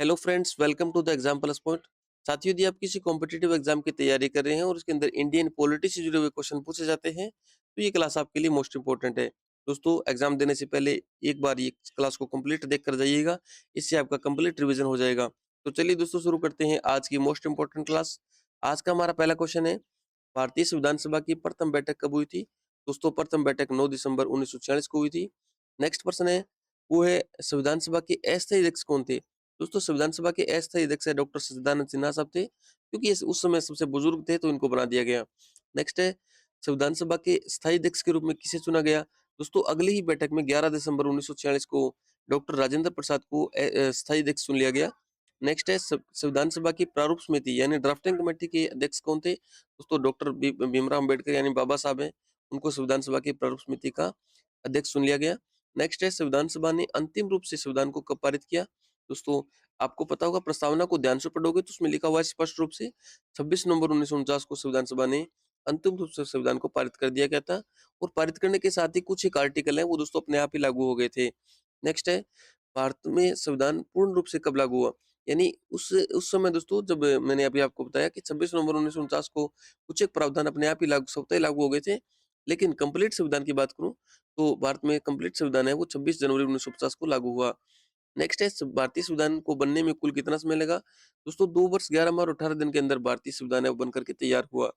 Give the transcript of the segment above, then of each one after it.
Hello friends, welcome to the exam plus point. साथियों, यदि आप किसी कॉम्पिटिटिव एग्जाम की तैयारी कर रहे हैं और उसके अंदर इंडियन पॉलिटी से जुड़े हुए क्वेश्चन पूछे जाते हैं, तो ये क्लास आपके लिए मोस्ट इंपोर्टेंट है। दोस्तों, एग्जाम देने से पहले एक बार ये क्लास को कंप्लीट देख कर जाइएगा। इससे आपका कंप्लीट रिवीजन हो जाएगा। तो चलिए दोस्तों, शुरू करते हैं आज की मोस्ट इंपोर्टेंट क्लास। आज का हमारा पहला क्वेश्चन है, भारतीय संविधान सभा की प्रथम बैठक कब हुई थी? दोस्तों, प्रथम बैठक 9 दिसंबर 1946 को हुई थी। नेक्स्ट प्रश्न है, वो है संविधान सभा के अस्थायी अध्यक्ष कौन थे? दोस्तों, संविधान सभा के अस्थायी अध्यक्ष है डॉक्टर सच्चिदानंद सिन्हा साहब थे, क्योंकि उस समय सबसे बुजुर्ग थे तो इनको बना दिया गया। नेक्स्ट है, संविधान सभा के स्थायी अध्यक्ष के रूप में किसे चुना गया? दोस्तों, अगली ही बैठक में 11 दिसंबर 1946 को डॉक्टर राजेंद्र प्रसाद को स्थायी अध्यक्ष चुन लिया गया। नेक्स्ट है, संविधान सभा की प्रारूप समिति यानी ड्राफ्टिंग कमेटी के अध्यक्ष कौन थे? दोस्तों, डॉक्टर भीमराव अम्बेडकर यानी बाबा साहब हैं, उनको संविधान सभा की प्रारूप समिति का अध्यक्ष चुन लिया गया। नेक्स्ट है, संविधान सभा ने अंतिम रूप से संविधान को कब पारित किया? दोस्तों, आपको पता होगा, प्रस्तावना को ध्यान से पढ़ोगे तो उसमें लिखा हुआ है स्पष्ट रूप से 26 नवंबर 1949 को संविधान सभा ने अंतिम रूप से संविधान को पारित कर दिया गया था। और पारित करने के साथ ही कुछ एक आर्टिकल है वो दोस्तों अपने आप ही लागू हो गए थे। नेक्स्ट है, भारत में संविधान पूर्ण रूप से कब लागू हुआ? यानी उस समय दोस्तों, जब मैंने अभी आपको बताया कि 26 नवंबर 1949 को कुछ एक प्रावधान अपने आप ही स्वतः लागू हो गए थे। लेकिन कंप्लीट संविधान की बात करूं तो भारत में कंप्लीट संविधान है वो 26 जनवरी 1950 को लागू हुआ। नेक्स्ट है, भारतीय संविधान को बनने में कुल कितना समय लगा? दोस्तों, 2 वर्ष 11 माह और 18 दिन के अंदर भारतीय संविधान है वो बन करके तैयार हुआ।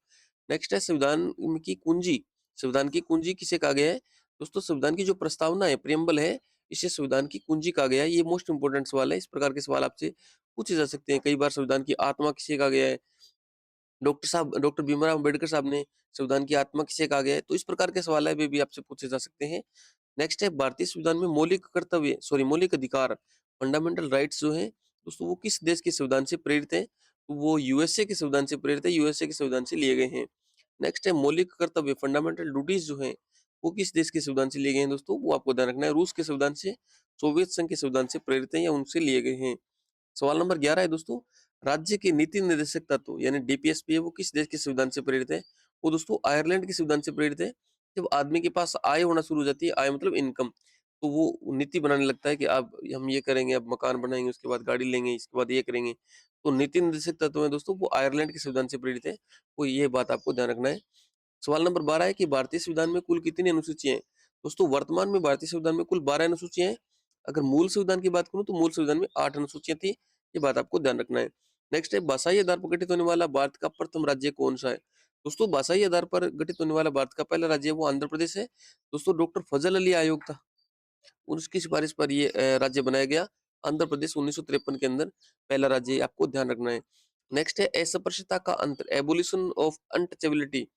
नेक्स्ट है, संविधान की कुंजी किसे कहा गया है? दोस्तों, संविधान की जो प्रस्तावना है, प्रियम्बल है, इसे संविधान की कुंजी कहा गया है। ये मोस्ट इंपोर्टेंट सवाल है। इस प्रकार के सवाल आपसे पूछे जा सकते हैं। कई बार संविधान की आत्मा किसे कहा गया है? डॉक्टर भीमराव अम्बेडकर साहब ने संविधान की आत्मा किसे कहा गया है? तो इस प्रकार के सवाल है वे भी आपसे पूछे जा सकते हैं। नेक्स्ट है, भारतीय संविधान में मौलिक अधिकार, फंडामेंटल राइट्स जो हैं दोस्तों, वो किस देश के संविधान से प्रेरित हैं? तो वो यूएसए के संविधान से प्रेरित है, यूएसए के संविधान से लिए गए हैं। नेक्स्ट है, मौलिक कर्तव्य, फंडामेंटल ड्यूटीज जो हैं वो किस देश के संविधान से लिए गए हैं? दोस्तों, वो आपको ध्यान रखना है, रूस के संविधान से, सोवियत संघ के संविधान से प्रेरित है या उनसे लिए गए हैं। सवाल नंबर 11 है दोस्तों, राज्य के नीति निर्देशक तत्व यानी डीपीएसपी है वो किस देश के संविधान से प्रेरित है? वो दोस्तों आयरलैंड के संविधान से प्रेरित है। जब आदमी के पास आय होना शुरू हो जाती है, आय मतलब इनकम, तो वो नीति बनाने लगता है कि अब हम ये करेंगे, अब मकान बनाएंगे, उसके बाद गाड़ी लेंगे, इसके बाद ये करेंगे। तो नीति निर्देशक तत्व है दोस्तों, वो आयरलैंड के संविधान से प्रेरित है। वो ये बात आपको ध्यान रखना है। सवाल नंबर 12 है कि भारतीय संविधान में कुल कितनी अनुसूचियां हैं? दोस्तों, वर्तमान में भारतीय संविधान में कुल 12 अनुसूचियां हैं। अगर मूल संविधान की बात करूं तो मूल संविधान में 8 अनुसूचियां थी। ये बात आपको ध्यान रखना है। नेक्स्ट है, भाषाई आधार पर गठित होने वाला भारत का प्रथम राज्य कौन सा है? दोस्तों, भाषाई आधार पर गठित होने वाला भारत का पहला राज्य है वो आंध्र प्रदेश है। दोस्तों, डॉक्टर फजल अली आयोग था, उसकी सिफारिश पर ये राज्य बनाया गया। आंध्र प्रदेश 1953 के अंदर पहला राज्य, ये आपको ध्यान रखना है। नेक्स्ट है, अस्पृश्यता का अंत, एबोलिशन ऑफ अनटचेबिलिटी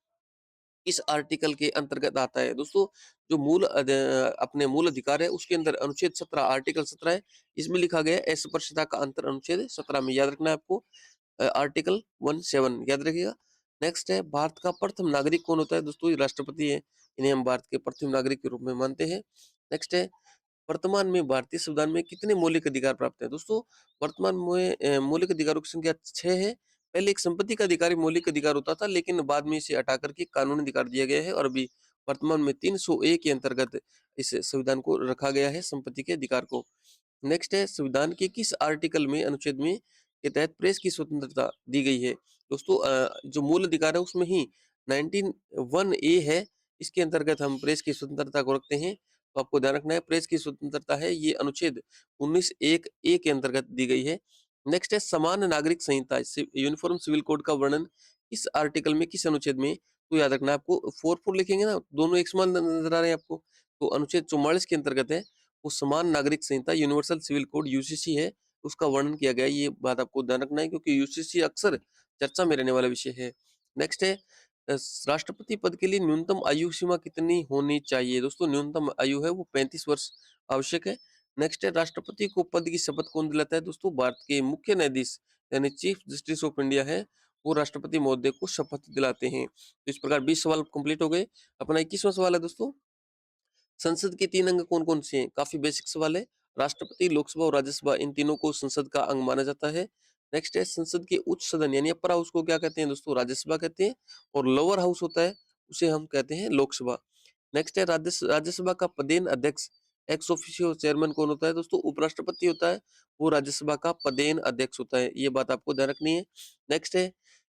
इस आर्टिकल के अंतर्गत आता है? दोस्तों, जो अपने मूल अधिकार है उसके अंदर अनुच्छेद 17, आर्टिकल 17 है। इसमें लिखा गया है अस्पृश्यता का अंतर, अनुच्छेद 17 में, याद रखना है आपको। आर्टिकल 17 याद रखिएगा। नेक्स्ट है, भारत का प्रथम नागरिक कौन होता है? दोस्तों, ये राष्ट्रपति है, इन्हें हम भारत के प्रथम नागरिक के रूप में मानते हैं। नेक्स्ट है, वर्तमान में भारतीय संविधान में कितने मौलिक अधिकार प्राप्त है? दोस्तों, वर्तमान में मौलिक अधिकारों की संख्या 6 है। पहले एक संपत्ति का अधिकार ही मौलिक अधिकार होता था, लेकिन बाद में इसे हटा करके कानूनी अधिकार दिया गया है और अभी वर्तमान में 301 के अंतर्गत इस संविधान को रखा गया है, संपत्ति के अधिकार को। नेक्स्ट है, संविधान के किस आर्टिकल में, अनुच्छेद में के तहत प्रेस की स्वतंत्रता दी गई है? दोस्तों, जो मूल अधिकार है उसमें ही 19 ए है, इसके अंतर्गत हम प्रेस की स्वतंत्रता को रखते हैं। तो आपको ध्यान रखना है, प्रेस की स्वतंत्रता है ये अनुच्छेद 19 एक ए के अंतर्गत दी गई है। नेक्स्ट है, समान नागरिक संहिता, यूनिफॉर्म सिविल कोड का वर्णन इस आर्टिकल में, किस अनुच्छेद में? तो याद रखना है आपको, 4 लिखेंगे ना, दोनों एक समान नजर आ रहे हैं आपको, तो अनुच्छेद 44 के अंतर्गत है वो समान नागरिक संहिता, यूनिवर्सल सिविल कोड यूसीसी है, उसका वर्णन किया गया है। ये बात आपको ध्यान रखना है क्योंकि यूसीसी अक्सर चर्चा में रहने वाला विषय है। नेक्स्ट है, राष्ट्रपति पद के लिए न्यूनतम आयु सीमा कितनी होनी चाहिए? दोस्तों, न्यूनतम आयु है वो 35 वर्ष आवश्यक है। नेक्स्ट है, राष्ट्रपति को पद की शपथ कौन दिलाता है? दोस्तों, भारत के मुख्य न्यायाधीश यानी चीफ जस्टिस ऑफ इंडिया है, वो राष्ट्रपति महोदय को शपथ दिलाते हैं। तो इस प्रकार 20 सवाल कंप्लीट हो गए। अपना 21वां सवाल है दोस्तों, संसद के 3 अंग कौन-कौन से हैं? काफी बेसिक सवाल है। राष्ट्रपति, लोकसभा और राज्यसभा, इन तीनों को संसद का अंग माना जाता है। नेक्स्ट है, संसद के उच्च सदन यानी अपर हाउस को क्या कहते हैं दोस्तों? राज्यसभा कहते हैं। और लोअर हाउस होता है उसे हम कहते हैं लोकसभा। नेक्स्ट है, राज्यसभा का पदेन अध्यक्ष एक्स ऑफिशियो चेयरमैन कौन होता है दोस्तों? उपराष्ट्रपति होता है, वो राज्यसभा का पदेन अध्यक्ष होता है, ये बात आपको ध्यान रखनी है। नेक्स्ट है,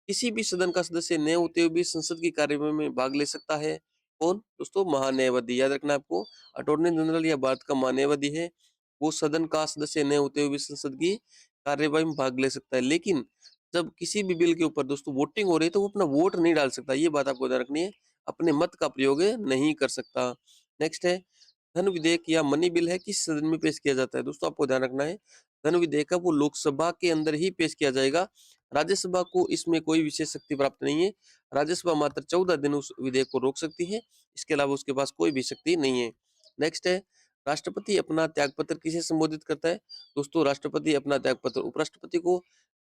किसी भी सदन का सदस्य न होते हुए भी संसद की कार्यवाही में भाग ले सकता है। कौन? दोस्तों महान्यायवादी, याद रखना है आपको। अटॉर्नी जनरल या भारत का महान्यायवादी है, वो सदन का सदस्य न होते हुए भी संसद की कार्यवाही में भाग ले सकता है। लेकिन जब किसी भी बिल के ऊपर दोस्तों वोटिंग हो रही है तो वो अपना वोट नहीं डाल सकता, ये बात आपको ध्यान रखनी है। अपने मत का प्रयोग नहीं कर सकता। नेक्स्ट है, धन विधेयक या मनी बिल है किस सदन में पेश किया जाता है? दोस्तों आपको ध्यान रखना है, धन विधेयक है वो लोकसभा के अंदर ही पेश किया जाएगा। राज्यसभा को इसमें कोई विशेष शक्ति प्राप्त नहीं है। राज्यसभा मात्र 14 दिन उस विधेयक को रोक सकती है, इसके अलावा उसके पास कोई भी शक्ति नहीं है। नेक्स्ट है, राष्ट्रपति अपना त्यागपत्र किसे संबोधित करता है? दोस्तों राष्ट्रपति अपना त्यागपत्र उपराष्ट्रपति को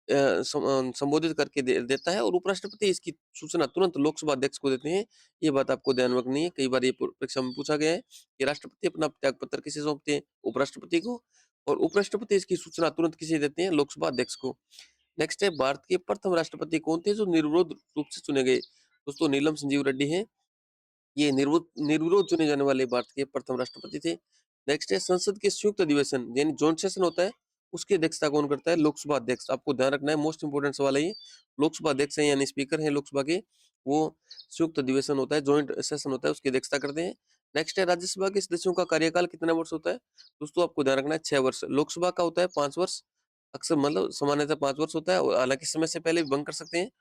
संबोधित करके देता है, और उपराष्ट्रपति इसकी सूचना तुरंत लोकसभा अध्यक्ष को देते हैं। ये बात आपको ध्यान रखनी है, कई बार ये परीक्षा में पूछा गया है कि राष्ट्रपति अपना त्याग पत्र किसे सौंपते हैं? उपराष्ट्रपति को, और उपराष्ट्रपति इसकी सूचना तुरंत किसे देते हैं? लोकसभा अध्यक्ष को। नेक्स्ट है, भारत के प्रथम राष्ट्रपति कौन थे जो निर्विरोध रूप से चुने गए? दोस्तों नीलम संजीव रेड्डी है, ये निर्विरोध चुने जाने वाले भारत के प्रथम राष्ट्रपति थे। नेक्स्ट है, संसद के संयुक्त अधिवेशन यानी जॉइंट सेशन होता है, उसकी अध्यक्षता कौन करता है? लोकसभा अध्यक्ष। आपको ध्यान रखना है, मोस्ट इंपोर्टेंट सवाल है ये। लोकसभा अध्यक्ष है यानी स्पीकर है लोकसभा के, वो संयुक्त अधिवेशन होता है, जॉइंट सेशन होता है, उसकी अध्यक्षता करते हैं। नेक्स्ट है, राज्यसभा के सदस्यों का कार्यकाल कितना वर्ष होता है? दोस्तों आपको ध्यान रखना है 6 वर्ष। लोकसभा का होता है 5 वर्ष, अक्सर मतलब सामान्यतः 5 वर्ष होता है, और हालांकि समय से पहले भी भंग कर सकते हैं।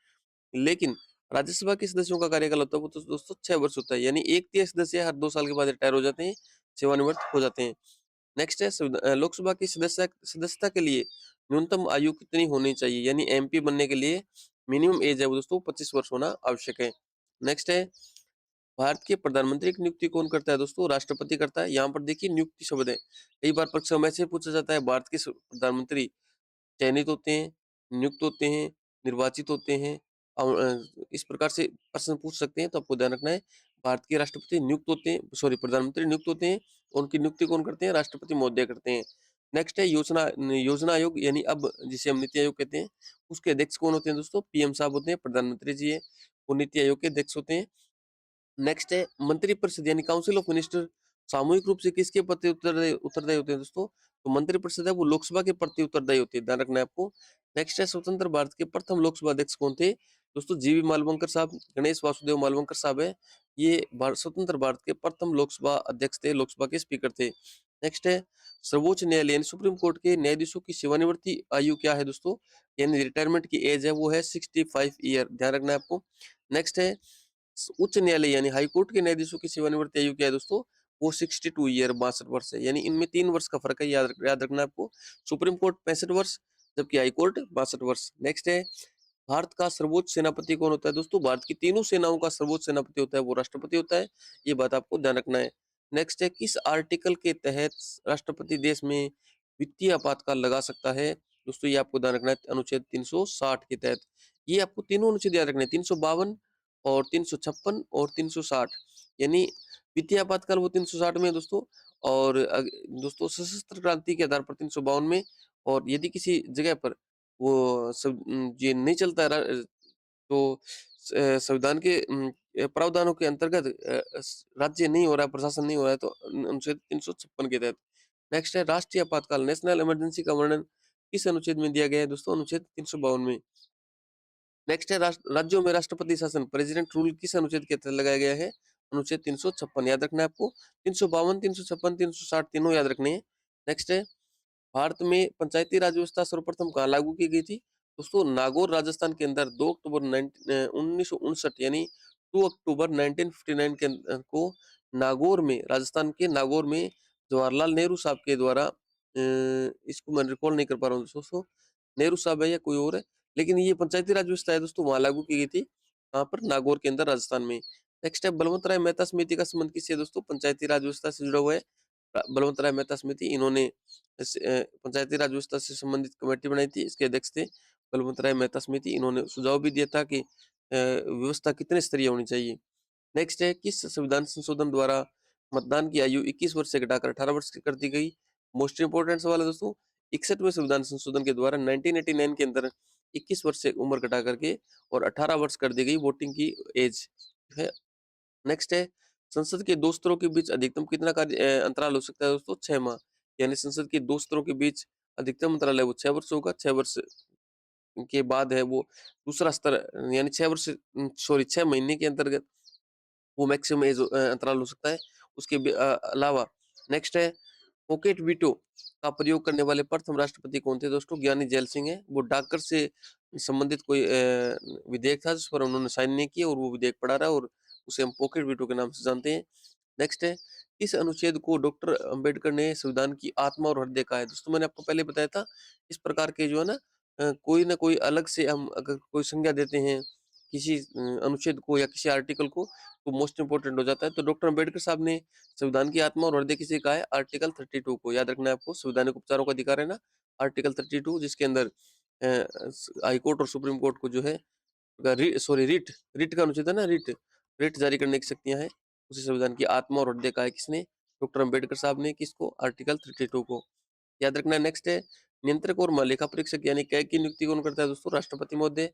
लेकिन राज्यसभा के सदस्यों का कार्यकाल होता है वो तो दोस्तों 6 वर्ष होता है, यानी एक तिहाई सदस्य हर 2 साल के बाद रिटायर हो जाते हैं, सेवानिवृत्त हो जाते हैं। नेक्स्ट है, लोकसभा की सदस्यता के लिए न्यूनतम आयु कितनी होनी चाहिए? यानी एमपी बनने के लिए मिनिमम एज है वो दोस्तों 25 वर्ष होना आवश्यक है। नेक्स्ट है, भारत के प्रधानमंत्री की नियुक्ति कौन करता है? दोस्तों राष्ट्रपति करता है। यहाँ पर देखिए नियुक्ति शब्द है, कई बार परीक्षा में से पूछा जाता है, भारत के प्रधानमंत्री चयनित होते हैं, नियुक्त होते हैं, निर्वाचित होते हैं, इस प्रकार से प्रश्न पूछ सकते हैं, तो आपको ध्यान रखना है, भारत के राष्ट्रपति नियुक्त होते हैं, सॉरी प्रधानमंत्री नियुक्त होते हैं, और उनकी नियुक्ति कौन करते हैं? राष्ट्रपति महोदय करते हैं। नेक्स्ट है, योजना योजना आयोग यानी अब जिसे हम नीति आयोग कहते हैं, उसके अध्यक्ष कौन होते हैं? दोस्तों पीएम साहब होते हैं, प्रधानमंत्री जी है, वो नीति आयोग के अध्यक्ष होते हैं। नेक्स्ट है, मंत्रिपरिषद यानी काउंसिल ऑफ मिनिस्टर सामूहिक रूप से किसके प्रति उत्तरदायी होते हैं दोस्तों? तो मंत्रिपरिषद है वो लोकसभा के प्रति उत्तरदायी होती है, ध्यान रखना है आपको। नेक्स्ट है, स्वतंत्र भारत के प्रथम लोकसभा अध्यक्ष कौन थे? दोस्तों जीवी मालवंकर साहब, गणेश वासुदेव मालवंकर साहब है, ये स्वतंत्र भारत के प्रथम लोकसभा अध्यक्ष थे, लोकसभा के स्पीकर थे। नेक्स्ट है, सर्वोच्च न्यायालय यानी सुप्रीम कोर्ट के न्यायाधीशों की सेवानिवृत्ति आयु क्या है दोस्तों? यानी रिटायरमेंट की एज है वो है 65 ईयर, ध्यान रखना है आपको। नेक्स्ट है, उच्च न्यायालय यानी हाई कोर्ट के न्यायाधीशों की सेवानिवृत्ति आयु क्या है दोस्तों? वो 62 ईयर 62 वर्ष है, यानी इनमें 3 वर्ष का फर्क है, याद रखना है आपको। सुप्रीम कोर्ट 65 वर्ष, जबकि हाई कोर्ट 62 वर्ष। नेक्स्ट है, भारत का सर्वोच्च सेनापति कौन होता है दोस्तों? भारत की तीनों सेनाओं का सर्वोच्च सेनापति होता है वो राष्ट्रपति होता है, ये बात आपको ध्यान रखना है। नेक्स्ट है, किस आर्टिकल के तहत राष्ट्रपति देश में वित्तीय आपातकाल लगा सकता है? दोस्तों ये आपको ध्यान रखना है, अनुच्छेद 360 के तहत। ये आपको तीनों अनुच्छेद याद रखने हैं, 352 और 356 और 360, यानी वित्तीय आपातकाल वो 360 में है दोस्तों, और दोस्तों सशस्त्र क्रांति के आधार पर 352 में, और यदि किसी जगह पर वो ये नहीं चलता तो संविधान के प्रावधानों के अंतर्गत राज्य नहीं हो रहा है, प्रशासन नहीं हो रहा है, तो अनुच्छेद 356 के तहत। नेक्स्ट है, राष्ट्रीय आपातकाल नेशनल इमरजेंसी का वर्णन किस अनुच्छेद में दिया गया है दोस्तों? अनुच्छेद 352 में। नेक्स्ट है, राज्यों में राष्ट्रपति शासन प्रेसिडेंट रूल किस अनुच्छेद के तहत लगाया गया है? अनुच्छेद 356, याद रखना है आपको। 352, 356, 360 तीनों याद रखने हैं। नेक्स्ट है, भारत में पंचायती राज व्यवस्था सर्वप्रथम कहाँ लागू की गई थी? दोस्तों नागौर राजस्थान के अंदर 2 अक्टूबर 1959 यानी 2 अक्टूबर 1959 के को नागौर में, राजस्थान के नागौर में जवाहरलाल नेहरू साहब के द्वारा, इसको मैं रिकॉल नहीं कर पा रहा हूँ दोस्तों, नेहरू साहब है या कोई और है, लेकिन ये पंचायती राज व्यवस्था है दोस्तों, वहां लागू की गई थी, वहां पर नागौर के अंदर राजस्थान में। नेक्स्ट है, बलवंत राय मेहता समिति का संबंध किससे है दोस्तों? पंचायती राज व्यवस्था से जुड़ा हुआ है। बलवंत राय मेहता समिति, इन्होंने पंचायती राज व्यवस्था से संबंधित कमेटी बनाई थी, इसके अध्यक्ष थे बलवंत राय मेहता समिति। इन्होंने सुझाव भी दिया था कि व्यवस्था कितने स्तरीय होनी चाहिए। नेक्स्ट है, किस संविधान संशोधन द्वारा मतदान की आयु 21 वर्ष से घटाकर 18 वर्ष कर दी गई? मोस्ट इंपोर्टेंट सवाल है दोस्तों। 61वें संविधान संशोधन के द्वारा 1989 के अंदर 21 वर्ष से उम्र घटा करके और 18 वर्ष कर दी गई वोटिंग की एज है। नेक्स्ट है, संसद के 2 स्तरों के बीच अधिकतम कितना अंतराल हो सकता है दोस्तों? 6 माह। यानी संसद के 2 स्तरों के बीच अधिकतम अंतराल है वो 6 वर्ष होगा। 6 वर्ष के बाद है वो दूसरा स्तर, यानी 6 वर्ष, सॉरी 6 महीने के अंतर्गत वो मैक्सिमम अंतराल हो सकता है। उसके अलावा नेक्स्ट है पॉकेट वीटो का प्रयोग करने वाले प्रथम राष्ट्रपति कौन थे दोस्तों? ज्ञानी जैल सिंह है। वो डाकघर से संबंधित कोई विधेयक था जिस पर उन्होंने साइन नहीं किया और वो विधेयक पढ़ा रहा, और उसे हम पॉकेट वीटो के नाम से जानते हैं। नेक्स्ट है इस अनुच्छेद को डॉक्टर अंबेडकर ने संविधान की आत्मा और हृदय कहा है। दोस्तों मैंने आपको पहले बताया था, इस प्रकार के जो है ना कोई ना कोई अलग से हम अगर कोई संज्ञा देते हैं किसी अनुच्छेद को या किसी आर्टिकल को, तो मोस्ट इंपोर्टेंट हो जाता है। तो डॉक्टर अंबेडकर साहब ने संविधान की आत्मा और हृदय किसे कहा है? आर्टिकल 32 को। याद रखना है आपको, संवैधानिक उपचारों का अधिकार है ना, आर्टिकल 32, जिसके अंदर हाई कोर्ट और सुप्रीम कोर्ट को जो है रिट रिट का अनुच्छेद है ना, रिट रिट जारी करने की शक्तियां हैं। उसी संविधान की आत्मा और हृदय कहा है किसने? डॉक्टर अंबेडकर साहब ने। किसको? आर्टिकल 32 को। याद रखना है। नेक्स्ट है नियंत्रक और महालेखा परीक्षक यानी कैग की नियुक्ति कौन करता है दोस्तों? राष्ट्रपति महोदय।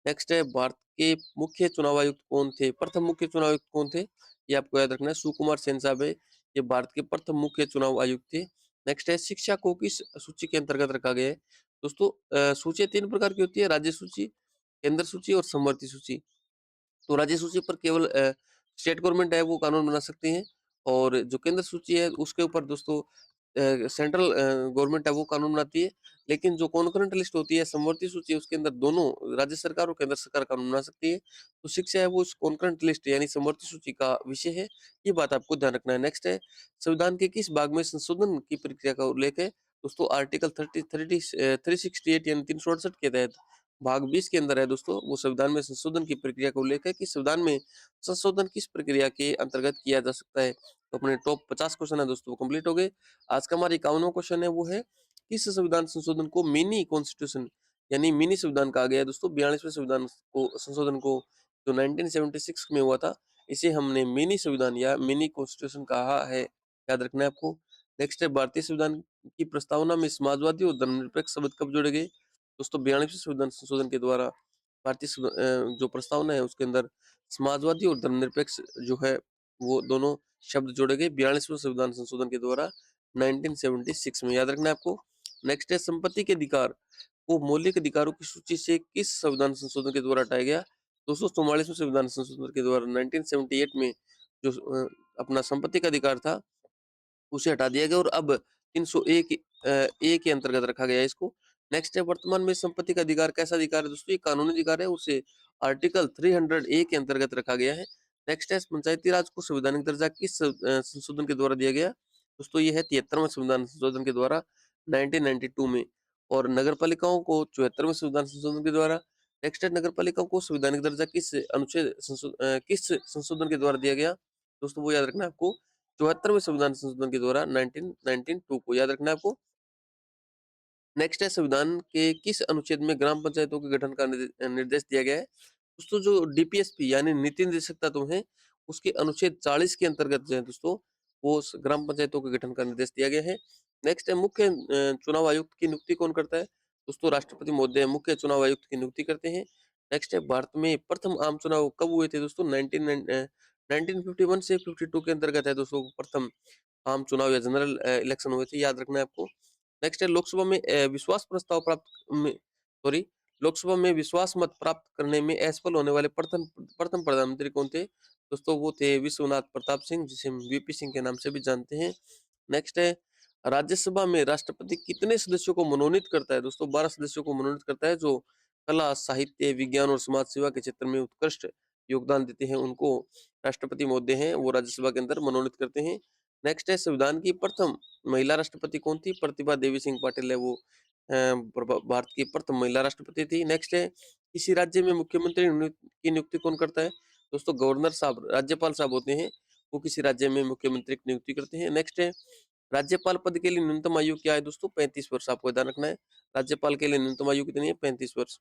नेक्स्ट है भारत के मुख्य चुनाव आयुक्त कौन थे? प्रथम मुख्य चुनाव आयुक्त कौन थे? ये आपको याद रखना है, सुकुमार सेन साहब है। ये भारत के प्रथम मुख्य चुनाव आयुक्त थे। नेक्स्ट है शिक्षा को किस सूची के अंतर्गत रखा गया है दोस्तों? सूचियां 3 प्रकार की होती है, राज्य सूची, केंद्र सूची और समवर्ती सूची। तो राज्य सूची पर केवल स्टेट गवर्नमेंट है वो कानून बना सकती है, और जो केंद्र सूची है उसके ऊपर दोस्तों सेंट्रल गवर्नमेंट है वो कानून बनाती है। लेकिन जो कॉन्करेंट लिस्ट होती है, समवर्ती सूची, उसके अंदर दोनों राज्य सरकार और केंद्र सरकार कानून बना सकती है। तो शिक्षा है वो कॉन्करेंट लिस्ट यानी समवर्ती सूची का विषय है। ये बात आपको ध्यान रखना है। नेक्स्ट है संविधान के किस भाग में संशोधन की प्रक्रिया का उल्लेख है दोस्तों? आर्टिकल 368 यानी 368 के तहत भाग 20 के अंदर है दोस्तों, वो संविधान में संशोधन की प्रक्रिया का उल्लेख है कि संविधान में संशोधन किस प्रक्रिया के अंतर्गत किया जा सकता है। तो अपने टॉप 50 क्वेश्चन है दोस्तों वो कंप्लीट हो गए। आज का हमारा 51वां क्वेश्चन है वो है किस संविधान संशोधन को मिनी कॉन्स्टिट्यूशन यानी मिनी संविधान कहा गया है दोस्तों? 42वें संविधान को संशोधन को जो 1976 में हुआ था, इसे हमने मिनी संविधान या मिनी कॉन्स्टिट्यूशन कहा है। याद रखना है आपको। नेक्स्ट है भारतीय संविधान की प्रस्तावना में समाजवादी और धर्मनिरपेक्ष शब्द कब जोड़े गए दोस्तों? 42वें संविधान संशोधन के द्वारा जो प्रस्तावना है उसके अंदर समाजवादी और धर्मनिरपेक्ष जो है वो दोनों शब्द जोड़े गए 42वें संविधान संशोधन के द्वारा 1976 में। याद रखना है आपको। नेक्स्ट है संपत्ति के अधिकार को मौलिक अधिकारों की सूची से किस संविधान संशोधन के द्वारा हटाया गया? 244वें संविधान संशोधन के द्वारा 1978 में जो अपना संपत्ति का अधिकार था उसे हटा दिया गया और अब 301 ए के अंतर्गत रखा गया है इसको। नेक्स्ट है वर्तमान में संपत्ति का अधिकार कैसा अधिकार है दोस्तों? ये कानूनी अधिकार है, उसे आर्टिकल 300 ए के अंतर्गत रखा गया है। नेक्स्ट है पंचायती राज को संवैधानिक दर्जा किस संशोधन के द्वारा दिया गया दोस्तों? ये है 73वें संविधान संशोधन के द्वारा 1992 में। और नगर पालिकाओं को 74वें संविधान संशोधन के द्वारा। नेक्स्ट है नगर पालिकाओं को संवैधानिक दर्जा किस संशोधन के द्वारा दिया गया दोस्तों? वो याद रखना है आपको, 74वें संविधान संशोधन के द्वारा 1992 को। याद रखना है आपको। नेक्स्ट है संविधान के किस अनुच्छेद में ग्राम पंचायतों के गठन का निर्देश दिया गया है दोस्तों? जो डीपीएसपी यानी नीति निर्देशक तत्व है उसके अनुच्छेद 40 के अंतर्गत जो है दोस्तों वो ग्राम पंचायतों के गठन का निर्देश दिया गया है। नेक्स्ट है मुख्य चुनाव आयुक्त की नियुक्ति कौन करता है दोस्तों? राष्ट्रपति महोदय मुख्य चुनाव आयुक्त की नियुक्ति करते हैं। नेक्स्ट है भारत में प्रथम आम चुनाव कब हुए थे दोस्तों? 1951 से 52 के अंतर्गत है दोस्तों प्रथम आम चुनाव या जनरल इलेक्शन हुए थे। याद रखना है आपको। नेक्स्ट है लोकसभा में विश्वास प्रस्ताव प्राप्त में सॉरी लोकसभा में विश्वास मत प्राप्त करने में असफल होने वाले प्रथम प्रथम प्रधानमंत्री कौन थे दोस्तों? वो थे विश्वनाथ प्रताप सिंह, जिसे हम वीपी सिंह के नाम से भी जानते हैं। नेक्स्ट है राज्यसभा में राष्ट्रपति कितने सदस्यों को मनोनीत करता है दोस्तों? 12 सदस्यों को मनोनीत करता है। जो कला, साहित्य, विज्ञान और समाज सेवा के क्षेत्र में उत्कृष्ट योगदान देते हैं उनको राष्ट्रपति महोदय हैं वो राज्यसभा के अंदर मनोनीत करते हैं। नेक्स्ट है संविधान की प्रथम महिला राष्ट्रपति कौन थी? प्रतिभा देवी सिंह पाटिल है वो भारत की प्रथम महिला राष्ट्रपति थी। नेक्स्ट है किसी राज्य में मुख्यमंत्री की नियुक्ति कौन करता है दोस्तों? गवर्नर साहब, राज्यपाल साहब होते हैं वो किसी राज्य में मुख्यमंत्री की नियुक्ति करते हैं। नेक्स्ट है राज्यपाल पद के लिए न्यूनतम आयु क्या है दोस्तों? 35 वर्ष। आपको ध्यान रखना है, राज्यपाल के लिए न्यूनतम आयु कितनी है? 35 वर्ष।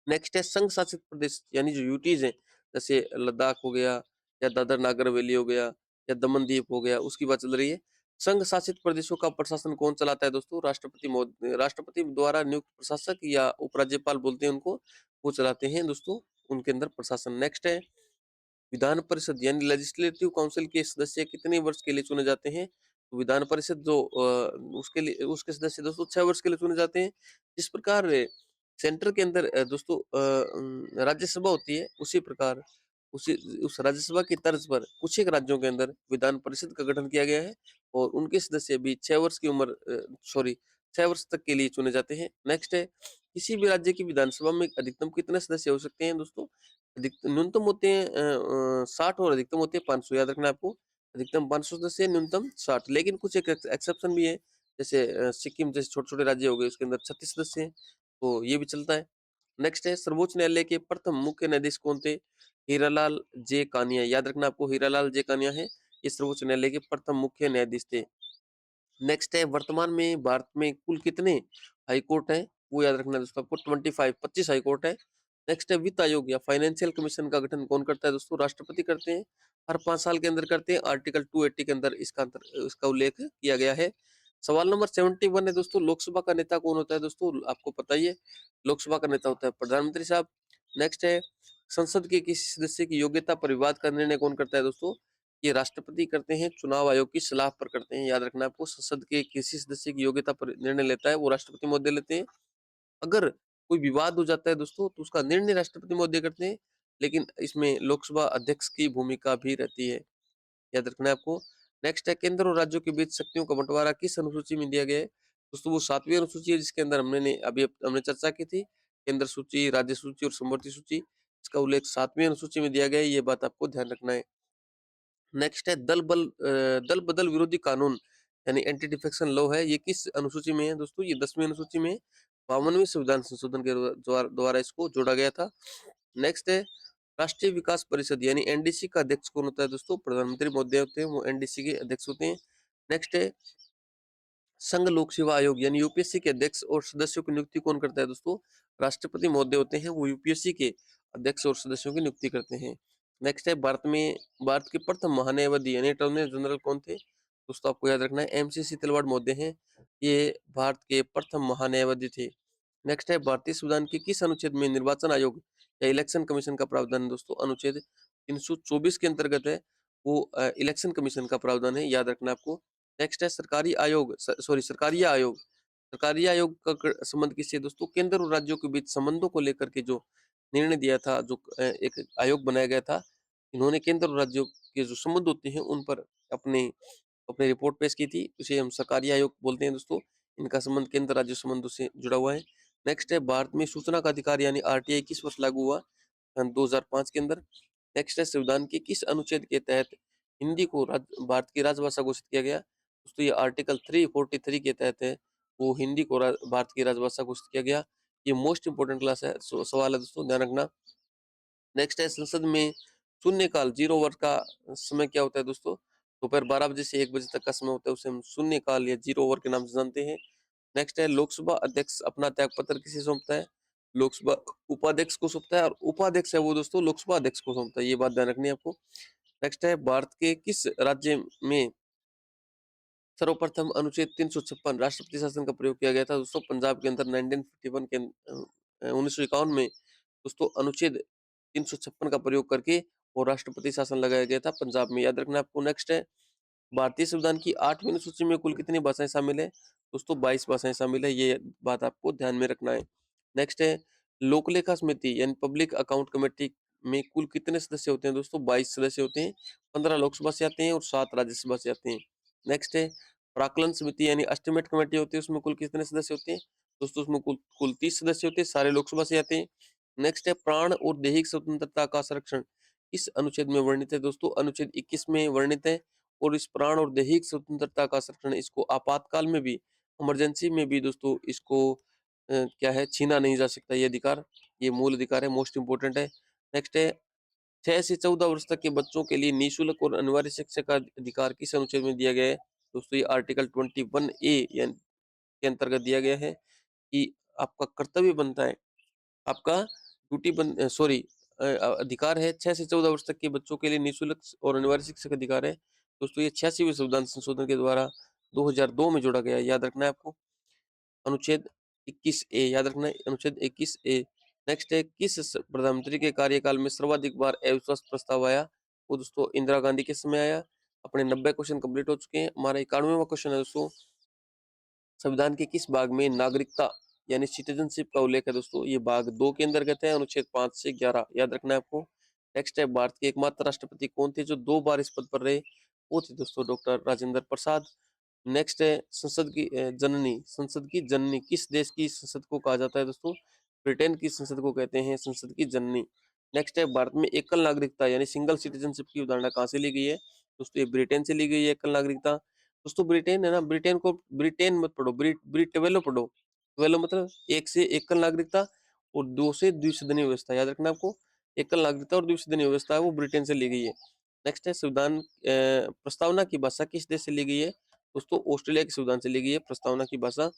नेक्स्ट है संघ शासित प्रदेश यानी जो यूटीज हैं, जैसे लद्दाख हो गया या दादर नागर हवेली हो गया या दमन दीव हो गया, उसकी बात चल रही है। संघ शासित प्रदेशों का प्रशासन कौन चलाता है दोस्तों? राष्ट्रपति द्वारा नियुक्त प्रशासक या उपराज्यपाल बोलते हैं उनको, वो चलाते हैं दोस्तों उनके अंदर प्रशासन। नेक्स्ट है विधान परिषद यानी लेजिस्लेटिव काउंसिल के सदस्य कितने वर्ष के लिए चुने जाते हैं? तो विधान परिषद जो उसके लिए उसके सदस्य दोस्तों 6 वर्ष के लिए चुने जाते हैं। जिस प्रकार सेंटर के अंदर दोस्तों राज्यसभा होती है, उसी प्रकार उसी उस राज्यसभा की तर्ज पर कुछ एक राज्यों के अंदर विधान परिषद का गठन किया गया है और उनके सदस्य भी 6 वर्ष की उम्र 6 वर्ष तक के लिए चुने जाते हैं। नेक्स्ट है, किसी भी राज्य की विधानसभा में अधिकतम कितने सदस्य हो सकते हैं दोस्तों? न्यूनतम होते हैं 60 और अधिकतम होते हैं 500, याद रखना है आपको। अधिकतम 500 सदस्य, न्यूनतम 60, लेकिन कुछ एक एक्सेप्शन भी है, जैसे सिक्किम जैसे छोटे-छोटे राज्य हो गए, उसके अंदर 36 सदस्य हैं, तो ये भी चलता है। नेक्स्ट है, सर्वोच्च न्यायालय के प्रथम मुख्य न्यायाधीश कौन थे? हीरालाल जे कानिया, याद रखना आपको, हीरालाल जे कानिया है, ये सर्वोच्च न्यायालय के प्रथम मुख्य न्यायाधीश थे। नेक्स्ट है, वर्तमान में भारत में कुल कितने हाई कोर्ट हैं? वो याद रखना है दोस्तों आपको, 25 हाई कोर्ट है। नेक्स्ट है, वित्त आयोग या फाइनेंशियल कमीशन का गठन कौन करता है दोस्तों? राष्ट्रपति करते हैं। हर 5 साल के अंदर करते हैं। आर्टिकल 280 के अंदर इसका उल्लेख किया गया है। सवाल नंबर 71 है दोस्तों, लोकसभा का नेता कौन होता है दोस्तों? आपको पता ही है, लोकसभा का नेता होता है प्रधानमंत्री साहब। नेक्स्ट है, संसद के किसी सदस्य की योग्यता पर विवाद का निर्णय कौन करता है दोस्तों? ये राष्ट्रपति करते हैं, चुनाव आयोग की सलाह पर करते हैं। याद रखना आपको, संसद के किसी सदस्य की योग्यता पर निर्णय लेता है वो राष्ट्रपति महोदय लेते हैं। अगर कोई विवाद हो जाता है दोस्तों, तो उसका निर्णय राष्ट्रपति महोदय करते हैं, लेकिन इसमें लोकसभा अध्यक्ष की भूमिका भी रहती है। याद रखना है आपको। नेक्स्ट है, केंद्र और राज्यों के बीच शक्तियों का बंटवारा किस अनुसूची में दिया गया है? दोस्तों वो 7वीं अनुसूची है, जिसके अंदर हमने चर्चा की थी। केंद्र सूची, राज्य सूची और समवर्ती सूची, इसका उल्लेख 7वीं अनुसूची में दिया गया है, ये बात आपको ध्यान रखना है। नेक्स्ट है, दल बदल विरोधी कानून यानी एंटी डिफेक्शन लॉ है, ये किस अनुसूची में है दोस्तों? ये 10वीं अनुसूची में 52वें संविधान संशोधन के द्वारा इसको जोड़ा गया था। नेक्स्ट है, राष्ट्रीय विकास परिषद यानी एनडीसी का अध्यक्ष कौन होता है दोस्तों? प्रधानमंत्री महोदय होते हैं, वो एनडीसी के अध्यक्ष होते हैं। नेक्स्ट है, संघ लोक सेवा आयोग यानी यूपीएससी के अध्यक्ष और सदस्यों की नियुक्ति कौन करता है दोस्तों? राष्ट्रपति महोदय होते हैं, वो यूपीएससी के अध्यक्ष और सदस्यों की नियुक्ति करते हैं। नेक्स्ट है, भारत के प्रथम महान्यायवादी यानी अटॉर्नी जनरल कौन थे? दोस्तों आपको याद रखना है, एमसीसी तलवाड़ महोदय हैं, ये भारत के प्रथम महान्यायवादी थे। नेक्स्ट है, भारतीय संविधान के किस अनुच्छेद में निर्वाचन आयोग या इलेक्शन कमीशन का प्रावधान है दोस्तों? अनुच्छेद 324 के अंतर्गत है, वो इलेक्शन कमीशन का प्रावधान है, याद रखना आपको। नेक्स्ट है, सरकारी आयोग का संबंध किससे है दोस्तों? केंद्र और राज्यों के बीच संबंधों को लेकर के जो निर्णय दिया था, जो एक आयोग बनाया गया था, इन्होंने केंद्र और राज्यों के जो संबंध होते हैं उन पर अपने अपनी रिपोर्ट पेश की थी, उसे हम सरकारी आयोग बोलते हैं दोस्तों। इनका संबंध केंद्र राज्य संबंधों से जुड़ा हुआ है। नेक्स्ट है, भारत में सूचना का अधिकार यानी आरटीआई किस वर्ष लागू हुआ? 2005 के अंदर। नेक्स्ट है, संविधान के किस अनुच्छेद के तहत हिंदी को भारत की राजभाषा घोषित किया गया? दोस्तों ये आर्टिकल 343 के तहत है, वो हिंदी को भारत की राजभाषा घोषित किया गया। ये मोस्ट इंपोर्टेंट क्लास है, सवाल है दोस्तों, ध्यान रखना। नेक्स्ट है, संसद में शून्यकाल 0 आवर का समय क्या होता है दोस्तों? दोपहर 12 बजे से 1 बजे तक का समय होता है, उसे हम शून्यकाल या 0 आवर के नाम से जानते हैं। नेक्स्ट है, लोकसभा अध्यक्ष अपना त्यागपत्र किसे सौंपता है? लोकसभा उपाध्यक्ष को सौंपता है, और उपाध्यक्ष है वो दोस्तों लोकसभा अध्यक्ष को सौंपता है, ये बात ध्यान रखनी है आपको। नेक्स्ट है, भारत के किस राज्य में सर्वप्रथम अनुच्छेद 356 राष्ट्रपति शासन का प्रयोग किया गया था दोस्तों? पंजाब के अंदर 1951 के 1951 में दोस्तों अनुच्छेद 356 का प्रयोग करके और राष्ट्रपति शासन लगाया गया था पंजाब में, याद रखना आपको। नेक्स्ट है, भारतीय संविधान की 8वीं अनुसूची में कुल कितनी भाषाएं शामिल है दोस्तों? 22 भाषाएं शामिल है, ये बात आपको ध्यान में रखना है। नेक्स्ट है, लोक लेखा समिति यानी पब्लिक अकाउंट कमेटी में कुल कितने सदस्य होते हैं दोस्तों? 22 सदस्य होते हैं, 15 लोकसभा से आते हैं और 7 राज्यसभा से आते हैं। नेक्स्ट है, प्राक्कलन समिति यानी एस्टिमेट कमेटी होती है, उसमें कुल कितने सदस्य होते हैं दोस्तों? उसमें कुल कुल 30 सदस्य होते हैं, सारे लोकसभा से आते हैं। नेक्स्ट है, प्राण और दैहिक स्वतंत्रता का संरक्षण किस अनुच्छेद में वर्णित है दोस्तों? अनुच्छेद 21 में वर्णित है, और इस प्राण और दैहिक स्वतंत्रता का संरक्षण, इसको आपातकाल में भी, इमरजेंसी में भी दोस्तों इसको क्या है, छीना नहीं जा सकता ये अधिकार, ये मूल अधिकार है, मोस्ट इंपोर्टेंट है। नेक्स्ट है, 6 से 14 वर्ष तक के बच्चों के लिए निःशुल्क और अनिवार्य शिक्षा का अधिकार किस अनुच्छेद में दिया गया है दोस्तों? ये आर्टिकल 21A यानी के अंतर्गत दिया गया है कि आपका कर्तव्य बनता है, आपका अधिकार है, 6 से 14 वर्ष तक के बच्चों के लिए निःशुल्क और अनिवार्य शिक्षा का अधिकार है दोस्तों। ये 86वें संविधान संशोधन के द्वारा 2002 में जोड़ा गया है, याद रखना है आपको। अनुच्छेद 21A, याद रखना है, अनुच्छेद 21A। नेक्स्ट है, किस प्रधानमंत्री के कार्यकाल में सर्वाधिक बार अविश्वास प्रस्ताव आया? वो दोस्तों इंदिरा गांधी के समय आया। अपने 90 क्वेश्चन कंप्लीट हो चुके हैं। हमारा 91वां क्वेश्चन है दोस्तों, संविधान के किस भाग में नागरिकता यानी सिटीजनशिप का उल्लेख है दोस्तों? ये भाग 2 के अंतर्गत है, अनुच्छेद 5 से 11 याद रखना है आपको। नेक्स्ट है, भारत के एकमात्र राष्ट्रपति कौन थे जो 2 बार इस पद पर रहे? वो थे दोस्तों डॉक्टर राजेंद्र प्रसाद। नेक्स्ट है, संसद की जननी किस देश की संसद को कहा जाता है दोस्तों? ब्रिटेन की संसद को कहते हैं संसद की जननी। नेक्स्ट है, भारत में एकल नागरिकता यानी सिंगल सिटीजनशिप की अवधारणा कहाँ से ली गई है दोस्तों? ये ब्रिटेन से ली गई है एकल नागरिकता। दोस्तों ब्रिटेन है ना, ब्रिटेन मत पढ़ो, ट्वेलो पढ़ो। ट्वेलो मतलब एक से एकल नागरिकता और दो से द्विसदनीय व्यवस्था, याद रखना आपको। एकल नागरिकता और द्विसदनीय व्यवस्था है वो ब्रिटेन से ली गई है। नेक्स्ट है, संविधान प्रस्तावना की भाषा किस देश से ली गई है दोस्तों? ऑस्ट्रेलिया के संविधान से ली गई है प्रस्तावना की भाषा।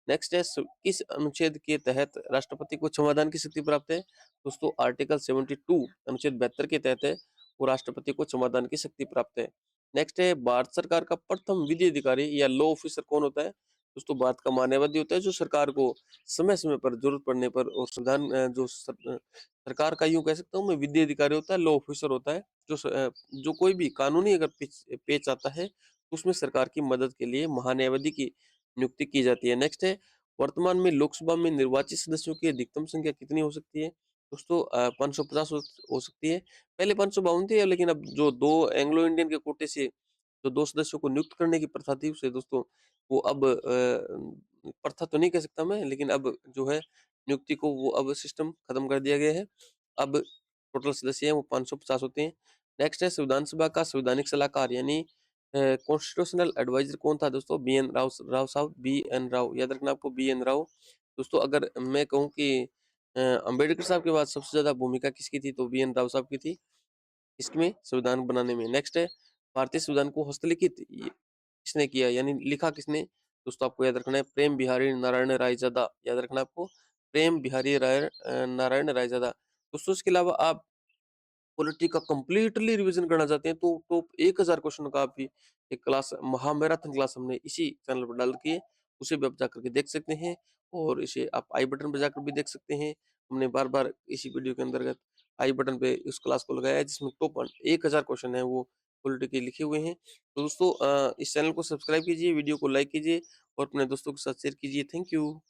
नेक्स्ट है, किस अनुच्छेद के तहत राष्ट्रपति को क्षमादान की शक्ति प्राप्त है दोस्तों? आर्टिकल 72 अनुच्छेद 72 के तहत है वो राष्ट्रपति को क्षमादान की शक्ति प्राप्त है। नेक्स्ट है, भारत सरकार का प्रथम विधि अधिकारी या लॉ ऑफिसर कौन होता है दोस्तों? भारत का मान्यवादी होता है जो सरकार को समय समय पर जरूरत पड़ने पर और सरकार का यूं कह सकता हूँ मैं विधि अधिकारी होता है, लॉ ऑफिसर होता है जो कोई भी कानूनी अगर पेच आता है तो उसमें सरकार की मदद के लिए महान्यायवादी की नियुक्ति की जाती है। नेक्स्ट है, वर्तमान में लोकसभा में निर्वाचित सदस्यों की अधिकतम संख्या कितनी हो सकती है दोस्तों? 550 हो सकती है। पहले 552 थी, लेकिन अब जो 2 एंग्लो इंडियन के कोटे से जो 2 सदस्यों को नियुक्त करने की प्रथा थी उसे दोस्तों वो अब प्रथा तो नहीं कह सकता मैं, लेकिन अब जो है नियुक्ति को वो अब सिस्टम खत्म कर दिया गया है। अब टोटल सदस्य हैं वो 550 होते हैं। नेक्स्ट है, संविधान सभा का संवैधानिक सलाहकार यानी कॉन्स्टिट्यूशनल एडवाइजर कौन था दोस्तों? राव साहब, बी एन राव, याद रखना आपको, बी एन राव। दोस्तों अगर मैं कहूँ कि अंबेडकर साहब के बाद सबसे ज्यादा भूमिका किसकी थी तो बी एन राव साहब की थी इसमें संविधान बनाने में। नेक्स्ट है, भारतीय संविधान को हस्तलिखित किसने किया यानी लिखा किसने दोस्तों? आपको याद रखना है प्रेम बिहारी नारायण रायजादा, याद रखना आपको प्रेम बिहारी नारायण रायजादा। दोस्तों इसके अलावा आप पॉलिटी का कंप्लीटली रिवीजन करना चाहते हैं तो टॉप 1000 क्वेश्चन का आप भी एक क्लास महामैराथन क्लास हमने इसी चैनल पर डाल के है, उसे भी आप जाकर के देख सकते हैं और इसे आप आई बटन पर जाकर भी देख सकते हैं। हमने बार बार इसी वीडियो के अंतर्गत आई बटन पे उस क्लास को लगाया है जिसमें टॉप 1000 क्वेश्चन है वो पॉलिटी के लिखे हुए हैं। तो दोस्तों इस चैनल को सब्सक्राइब कीजिए, वीडियो को लाइक कीजिए और अपने दोस्तों के साथ शेयर कीजिए। Thank you.